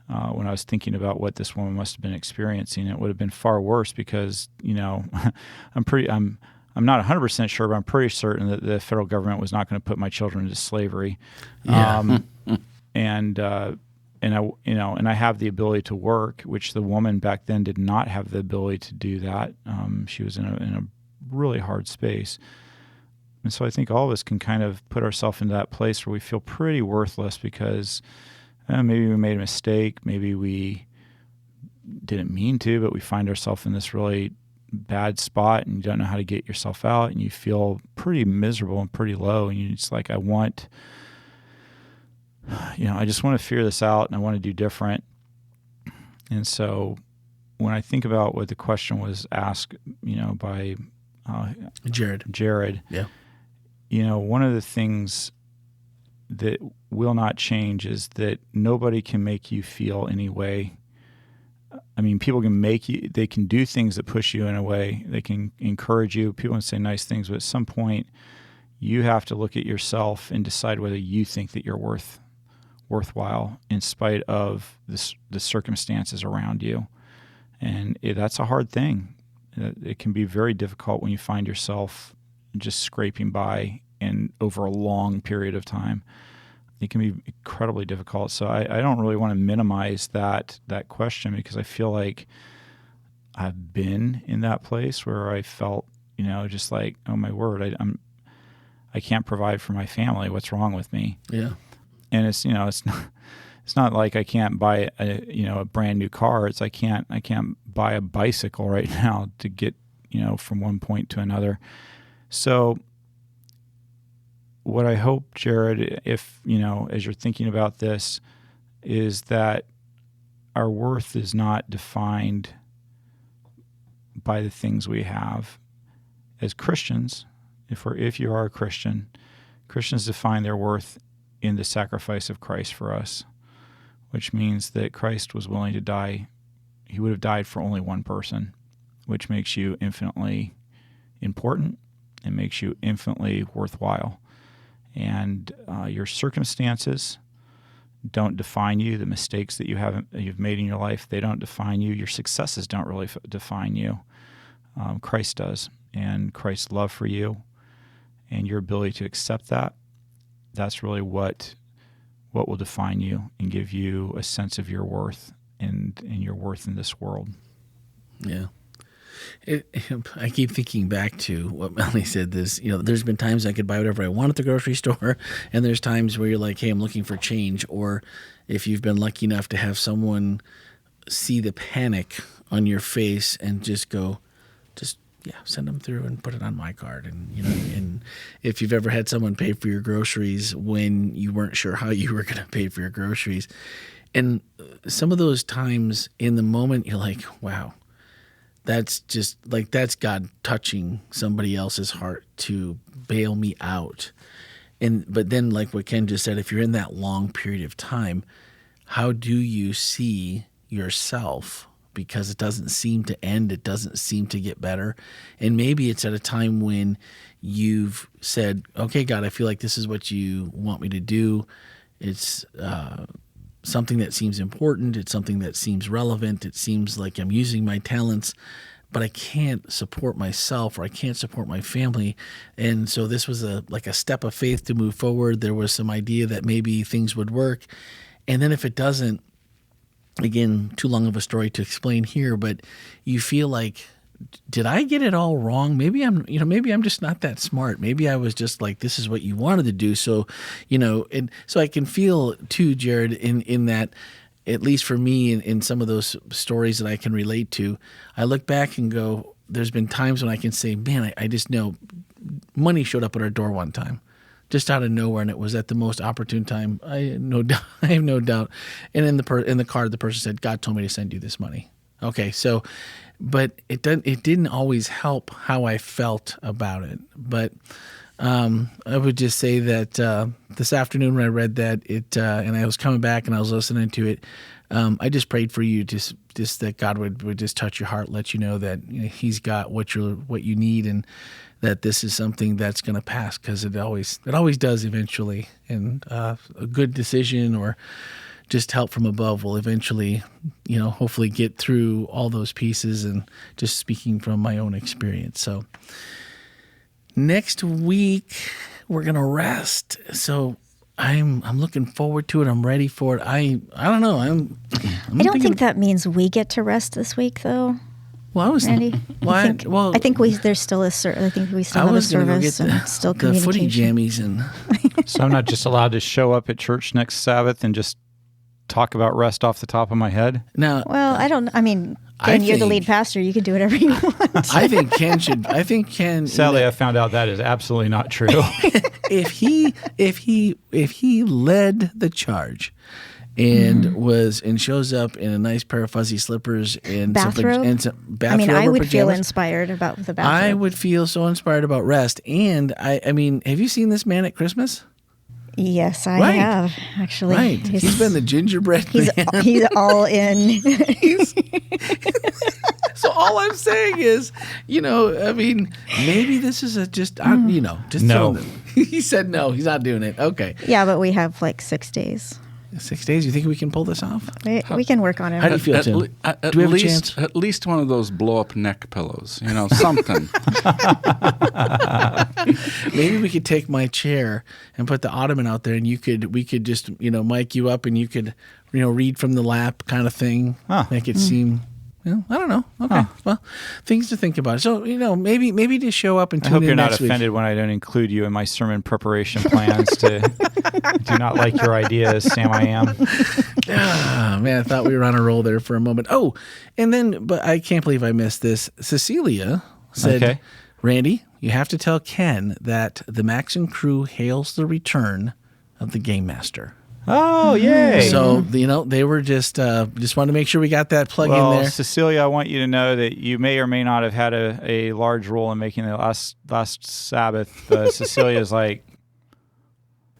when I was thinking about what this woman must have been experiencing. It would have been far worse, because, you know, I'm not 100% sure, but I'm pretty certain that the federal government was not going to put my children into slavery. Yeah. And I have the ability to work, which the woman back then did not have the ability to do that. She was in a really hard space. And so I think all of us can kind of put ourselves into that place where we feel pretty worthless because maybe we made a mistake, maybe we didn't mean to, but we find ourselves in this really bad spot and you don't know how to get yourself out, and you feel pretty miserable and pretty low, and you're just like, I just want to figure this out and I want to do different. And so when I think about what the question was asked, by Jared, yeah, one of the things that will not change is that nobody can make you feel any way. I mean, people can they can do things that push you in a way. They can encourage you. People can say nice things, but at some point you have to look at yourself and decide whether you think that you're worthwhile in spite of the circumstances around you. And that's a hard thing. It can be very difficult when you find yourself just scraping by and over a long period of time. It can be incredibly difficult. So I don't really want to minimize that question, because I feel like I've been in that place where I felt, just like, oh my word, I can't provide for my family. What's wrong with me? Yeah. And it's not like I can't buy a brand new car. It's I can't buy a bicycle right now to get from one point to another. So what I hope, Jared, if as you're thinking about this, is that our worth is not defined by the things we have. As Christians, if you are a Christian, Christians define their worth in the sacrifice of Christ for us, which means that Christ was willing to die. He would have died for only one person, which makes you infinitely important and makes you infinitely worthwhile. And your circumstances don't define you. The mistakes that you've made in your life, they don't define you. Your successes don't really define you. Christ does, and Christ's love for you and your ability to accept that. That's really what will define you and give you a sense of your worth and your worth in this world. Yeah. I keep thinking back to what Melanie said. There's been times I could buy whatever I want at the grocery store, and there's times where you're like, hey, I'm looking for change. Or if you've been lucky enough to have someone see the panic on your face and just go, send them through and put it on my card. And, and if you've ever had someone pay for your groceries when you weren't sure how you were going to pay for your groceries. And some of those times in the moment, you're like, wow, that's God touching somebody else's heart to bail me out. But then, like what Ken just said, if you're in that long period of time, how do you see yourself? Because it doesn't seem to end. It doesn't seem to get better. And maybe it's at a time when you've said, okay, God, I feel like this is what you want me to do. It's something that seems important. It's something that seems relevant. It seems like I'm using my talents, but I can't support myself or I can't support my family. And so this was a step of faith to move forward. There was some idea that maybe things would work. And then if it doesn't, again, too long of a story to explain here, but you feel like, did I get it all wrong? Maybe I'm just not that smart. Maybe I was just like, this is what you wanted to do. So, and so I can feel too, Jared, in that, at least for me, in some of those stories that I can relate to, I look back and go, there's been times when I can say, man, I just know money showed up at our door one time, just out of nowhere, and it was at the most opportune time. I have no doubt. And in the card, the person said, God told me to send you this money. Okay, so, but it didn't always help how I felt about it. But I would just say that this afternoon when I read that, and I was coming back and I was listening to it, I just prayed for you, just that God would just touch your heart, let you know that He's got what you need, and that this is something that's going to pass, because it always does eventually, and a good decision or just help from above will eventually, hopefully get through all those pieces. And just speaking from my own experience. So next week we're going to rest. So I'm looking forward to it. I'm ready for it. I don't know. I don't think that means we get to rest this week, though. Well, I was Randy. I think there's still a I think we still have a service and still communication. The footy jammies and. So I'm not just allowed to show up at church next Sabbath and just talk about rest off the top of my head? No. Well, I don't. I mean, Ken, you're the lead pastor. You can do whatever you want. I think Ken should. I think Ken. Sadly, I found out that is absolutely not true. if he led the charge and shows up in a nice pair of fuzzy slippers and bathrobe, some bathrobe, I mean, I would pajamas, feel inspired about the bathrobe. I would feel so inspired about rest. And I mean, have you seen this man at Christmas? Yes, I have, actually. Right. He's been the gingerbread man. He's all in. So all I'm saying is, I mean, maybe this is just no. He said no, he's not doing it. Okay. Yeah, but we have like 6 days. 6 days? You think we can pull this off? We can work on it. How do you feel, Tim? Do we have a chance? At least one of those blow-up neck pillows, something. Maybe we could take my chair and put the ottoman out there, and we could just, mic you up, and you could, read from the lap kind of thing. Make it seem... Well, I don't know. Okay. Well, things to think about. So, maybe just show up and tune in next week. I hope you're not offended when I don't include you in my sermon preparation plans to do not like your ideas, Sam. I am. Man, I thought we were on a roll there for a moment. Oh, and then, but I can't believe I missed this. Cecilia said, Randy, you have to tell Ken that the Maxon crew hails the return of the Game Master. Oh, yay. So, they were just wanted to make sure we got that plug in there. Cecilia, I want you to know that you may or may not have had a large role in making the last Sabbath. Cecilia's like,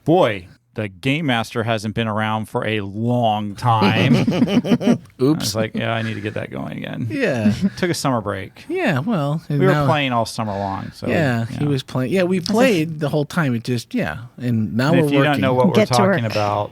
boy, the Game Master hasn't been around for a long time. Oops. I was like, yeah, I need to get that going again. Yeah. Took a summer break. Yeah, well. We were playing all summer long. So he was playing. Yeah, we played the whole time. It just, and now we're working. If you don't know what we're talking about,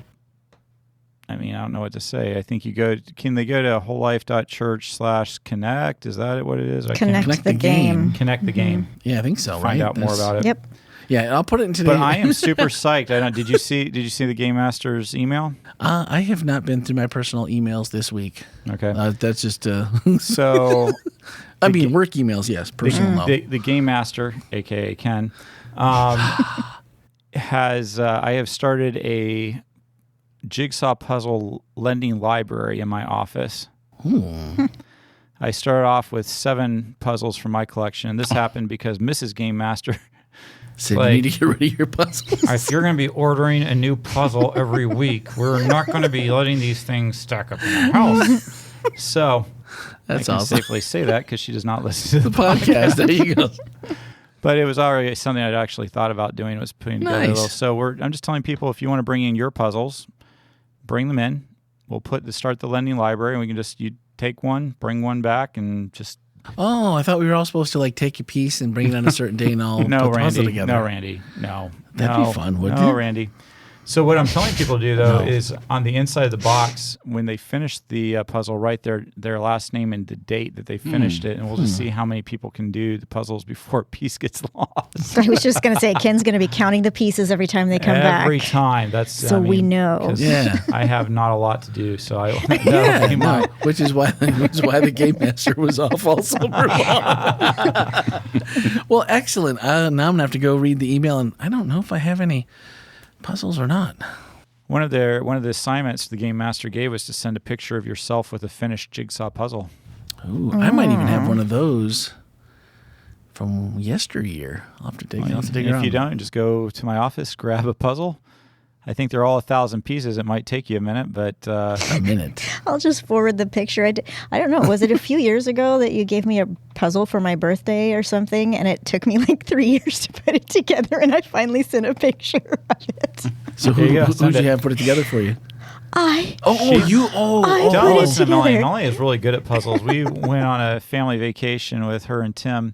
I mean, I don't know what to say. I think can they go to wholelife.church/connect? Is that what it is? Connect the game. Connect the game. Yeah, I think so, right? Find out more about it. Yep. Yeah, I'll put it into But I am super psyched. Did you see the Game Master's email? I have not been through my personal emails this week. Okay. That's just so I mean, work emails, yes, personal no. The Game Master, aka Ken, I have started a jigsaw puzzle lending library in my office. I started off with 7 puzzles from my collection. This happened because Mrs. Game Master said you need to get rid of your puzzles. If you're going to be ordering a new puzzle every week, we're not going to be letting these things stack up in our house. So that's I can awesome. safely say that because she does not listen to the podcast. There you go. But it was already something I'd actually thought about doing, was putting together a little. So I'm just telling people, if you want to bring in your puzzles, bring them in. We'll start the lending library, and we can you take one, bring one back, and just. Oh, I thought we were all supposed to take a piece and bring it on a certain day and all put the puzzle together. No, Randy, no. That'd be fun, wouldn't it? No, Randy. So what I'm telling people to do, though, is on the inside of the box, when they finish the puzzle, write their last name and the date that they finished it, and we'll just see how many people can do the puzzles before a piece gets lost. I was just going to say, Ken's going to be counting the pieces every time they come back. Every time. That's So we know. 'cause Yeah. I have not a lot to do, so that'll be my... which is why the Game Master was off all summer long. Well, excellent. Now I'm going to have to go read the email, and I don't know if I have any puzzles or not. One of the assignments the Game Master gave was to send a picture of yourself with a finished jigsaw puzzle. Ooh, I might even have one of those from yesteryear. I'll have to dig it If around. you don't, just go to my office, grab a puzzle. I think they're all 1,000 pieces. It might take you a minute, but A minute. I'll just forward the picture. I don't know. Was it a few years ago that you gave me a puzzle for my birthday or something, and it took me like 3 years to put it together, and I finally sent a picture of it. So There you go. who'd Send you it. have put it together for you? I Oh, I don't put it listen to Melanie. together. Melanie is really good at puzzles. We went on a family vacation with her and Tim,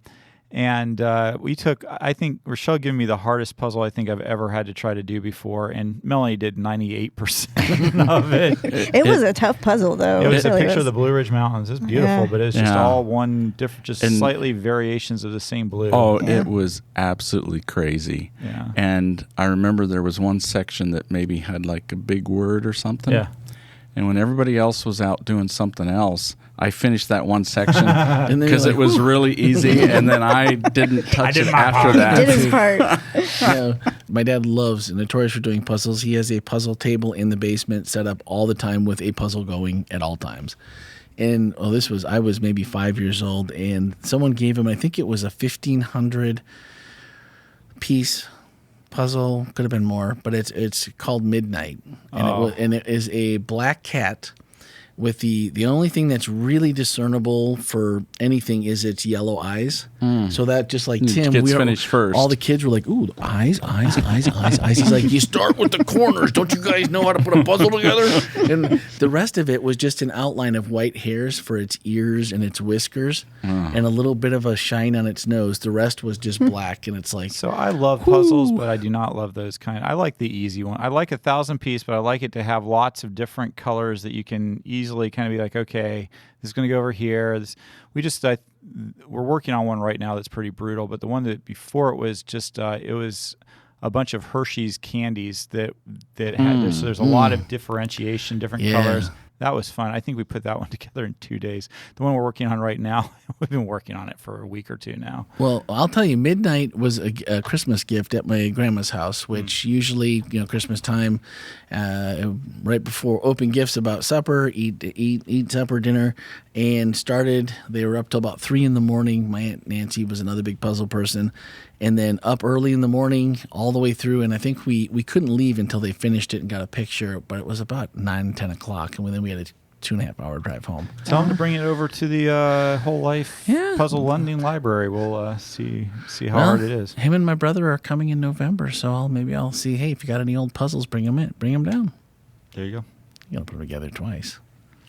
and we took, I think, Rochelle gave me the hardest puzzle I think I've ever had to try to do before, and Melanie did 98% of it. It was a tough puzzle, though. It was a really picture of the Blue Ridge Mountains. It's beautiful, Yeah. but it's just Yeah. all one different, just And- slightly variations of the same blue. Oh, Yeah. it was absolutely crazy. Yeah. And I remember there was one section that maybe had like a big word or something. Yeah. And when everybody else was out doing something else, I finished that one section And then because you're it like, was "Whew." really easy. And then I didn't touch did it my after part. that. He did his part. My dad loves, notorious for doing puzzles. He has a puzzle table in the basement set up all the time with a puzzle going at all times. And I was maybe 5 years old, and someone gave him, I think it was a 1,500 piece puzzle, could have been more, but it's called Midnight, and it is a black cat with the only thing that's really discernible for anything is its yellow eyes. So that just like Tim, gets finished first. all the kids were like, "Ooh, eyes." He's like, "You start with the corners. Don't you guys know how to put a puzzle together?" And the rest of it was just an outline of white hairs for its ears and its whiskers, and a little bit of a shine on its nose. The rest was just black, and it's like, So I love puzzles, but I do not love those kind. I like the easy one. I like 1,000 piece, but I like it to have lots of different colors that you can easily kind of be like, okay, this is going to go over here. We're working on one right now that's pretty brutal, but the one that before it was just it was a bunch of Hershey's candies that had so there's a lot of differentiation, different Yeah. colors. That was fun. I think we put that one together in 2 days. The one we're working on right now, we've been working on it for a week or two now. well, I'll tell you, Midnight was a Christmas gift at my grandma's house, which usually, Christmas time, right before open gifts about supper, eat supper, dinner, and they were up till about 3 in the morning. My Aunt Nancy was another big puzzle person, and then up early in the morning all the way through, and I think we couldn't leave until they finished it and got a picture, but it was about 9, 10 o'clock, and then we had a 2.5 hour drive home. Tell them to bring it over to the WholeLife Puzzle Lending Library. We'll see how hard it is. Him and my brother are coming in November, so maybe I'll see, hey, if you got any old puzzles, bring them down. There you go. You gotta put them together twice.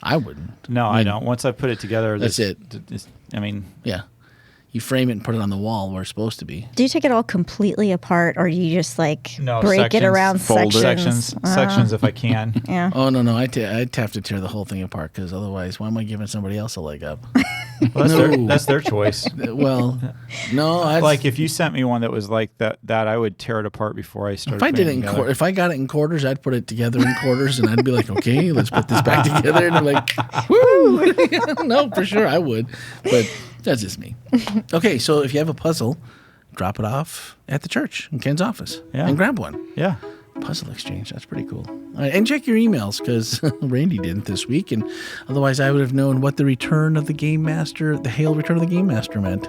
I wouldn't. No, I don't. Once I put it together, That's it. Yeah. You frame it and put it on the wall where it's supposed to be. Do you take it all completely apart, or do you just break sections, it around fold it. sections if I can. Yeah. Oh, no, I'd have to tear the whole thing apart, because otherwise, why am I giving somebody else a leg up? Well, No. that's their choice. Well, no, Like if you sent me one that was like that I would tear it apart before I started. if I did it putting in together. if I got it in quarters, I'd put it together in quarters, and I'd be like, okay, let's put this back together, and I'm like, woo! No, for sure I would, but that's just me. Okay, so if you have a puzzle, drop it off at the church in Ken's office, and grab one. Yeah. Puzzle exchange, that's pretty cool. All right, and check your emails, because Randy didn't this week, and otherwise I would have known what the return of the Game Master, the hail return of the Game Master meant.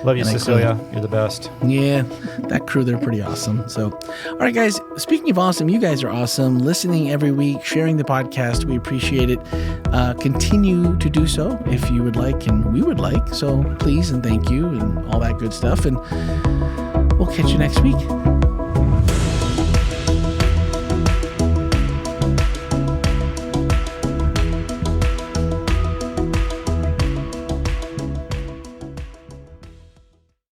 Love you, And I Cecilia. You're the best. Yeah, that crew, they're pretty awesome. So, all right, guys, speaking of awesome, you guys are awesome. Listening every week, sharing the podcast, we appreciate it. Continue to do so if you would like, and we would like. So please and thank you and all that good stuff. And we'll catch you next week.